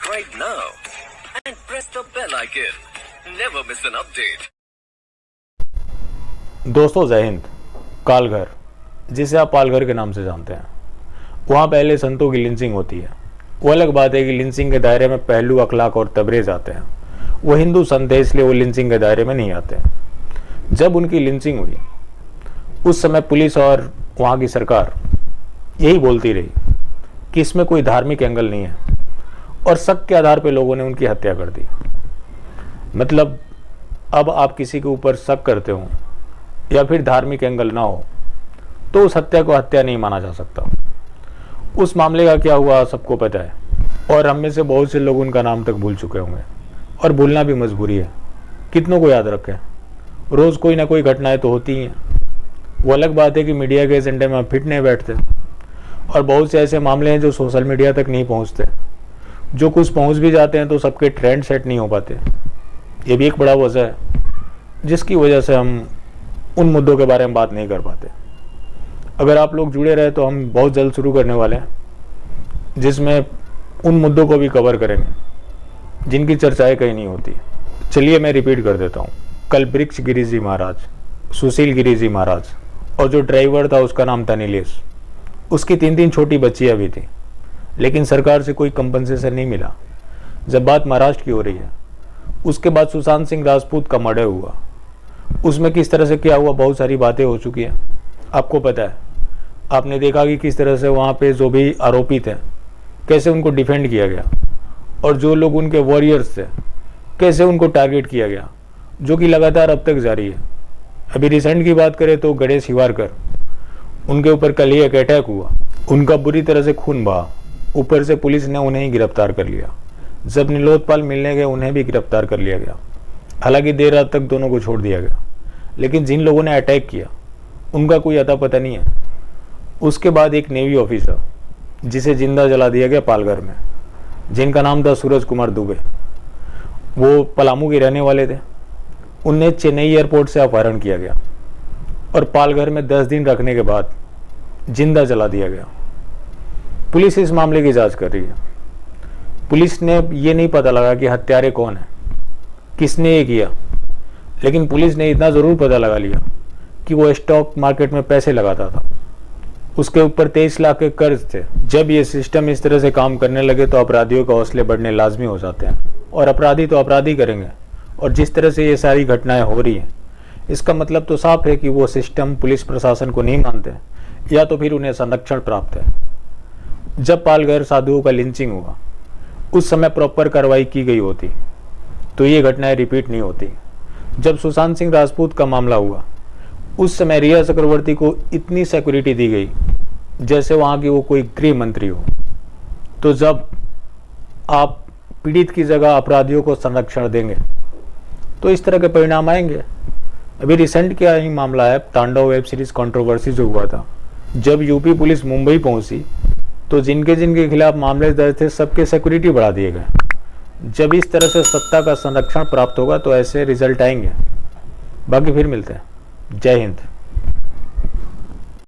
subscribe now and press the bell icon. Never miss an update. दोस्तों जय हिंद। कालघर, जिसे आप पालघर के नाम से जानते हैं, वहाँ पहले संतों की लिंचिंग होती है। वो अलग बात है कि लिंचिंग के दायरे में पहलू, अखलाक और तबरेज आते हैं। वो हिंदू संत है, इसलिए वो लिंचिंग के दायरे में नहीं आते। जब उनकी लिंचिंग हुई उस समय पुलिस और वहाँ की सरकार यही बोलती रही कि इसमें कोई धार्मिक एंगल नहीं है, और शक के आधार पर लोगों ने उनकी हत्या कर दी। मतलब अब आप किसी के ऊपर शक करते हो या फिर धार्मिक एंगल ना हो तो उस हत्या को हत्या नहीं माना जा सकता। उस मामले का क्या हुआ सबको पता है, और हम में से बहुत से लोग उनका नाम तक भूल चुके होंगे, और भूलना भी मजबूरी है। कितनों को याद रखें, रोज़ कोई ना कोई घटनाएं तो होती ही हैं। वो अलग बात है कि मीडिया के एजेंडे में फिट नहीं बैठते, और बहुत से ऐसे मामले हैं जो सोशल मीडिया तक नहीं पहुंचते। जो कुछ पहुंच भी जाते हैं तो सबके ट्रेंड सेट नहीं हो पाते। ये भी एक बड़ा वजह है जिसकी वजह से हम उन मुद्दों के बारे में बात नहीं कर पाते। अगर आप लोग जुड़े रहे तो हम बहुत जल्द शुरू करने वाले हैं, जिसमें उन मुद्दों को भी कवर करेंगे जिनकी चर्चाएं कहीं नहीं होती। चलिए मैं रिपीट कर देता हूँ। कल वृक्ष गिरी जी महाराज, सुशील गिरी जी महाराज, और जो ड्राइवर था उसका नाम था नीलेश। उसकी 3 छोटी बच्चियाँ भी थी, लेकिन सरकार से कोई कंपनसेशन नहीं मिला। जब बात महाराष्ट्र की हो रही है, उसके बाद सुशांत सिंह राजपूत का मर्डर हुआ। उसमें किस तरह से क्या हुआ, बहुत सारी बातें हो चुकी हैं, आपको पता है। आपने देखा कि किस तरह से वहाँ पे जो भी आरोपी थे कैसे उनको डिफेंड किया गया, और जो लोग उनके वॉरियर्स थे कैसे उनको टारगेट किया गया, जो कि लगातार अब तक जारी है। अभी रिसेंट की बात करें तो गणेश हिवारकर, उनके ऊपर कल ही एक अटैक हुआ, उनका बुरी तरह से खून बहा। ऊपर से पुलिस ने उन्हें ही गिरफ्तार कर लिया। जब नीलोत्पल मिलने गए उन्हें भी गिरफ्तार कर लिया गया। हालांकि देर रात तक दोनों को छोड़ दिया गया, लेकिन जिन लोगों ने अटैक किया उनका कोई अता पता नहीं है। उसके बाद एक नेवी ऑफिसर जिसे जिंदा जला दिया गया पालघर में, जिनका नाम था सूरज कुमार दुबे। वो पलामू के रहने वाले थे। उन्हें चेन्नई एयरपोर्ट से अपहरण किया गया और पालघर में 10 दिन रखने के बाद जिंदा जला दिया गया। पुलिस इस मामले की जांच कर रही है। पुलिस ने ये नहीं पता लगा कि हत्यारे कौन है, किसने ये किया, लेकिन पुलिस ने इतना ज़रूर पता लगा लिया कि वो स्टॉक मार्केट में पैसे लगाता था। उसके ऊपर 23 लाख के कर्ज थे। जब ये सिस्टम इस तरह से काम करने लगे तो अपराधियों के हौसले बढ़ने लाजमी हो जाते हैं, और अपराधी तो अपराधी करेंगे। और जिस तरह से ये सारी घटनाएं हो रही हैं, इसका मतलब तो साफ है कि वो सिस्टम पुलिस प्रशासन को नहीं मानते, या तो फिर उन्हें संरक्षण प्राप्त है। जब पालघर साधुओं का लिंचिंग हुआ उस समय प्रॉपर कार्रवाई की गई होती तो ये घटनाएं रिपीट नहीं होती। जब सुशांत सिंह राजपूत का मामला हुआ उस समय रिया चक्रवर्ती को इतनी सिक्योरिटी दी गई जैसे वहाँ की वो कोई गृह मंत्री हो। तो जब आप पीड़ित की जगह अपराधियों को संरक्षण देंगे तो इस तरह के परिणाम आएंगे। अभी रिसेंट क्या ही मामला है, तांडव वेब सीरीज कंट्रोवर्सी जो हुआ था। जब यूपी पुलिस मुंबई पहुंची तो जिनके जिनके खिलाफ मामले दर्ज थे सबके सिक्योरिटी बढ़ा दिए गए। जब इस तरह से सत्ता का संरक्षण प्राप्त होगा तो ऐसे रिजल्ट आएंगे। बाकी फिर मिलते हैं। जय हिंद।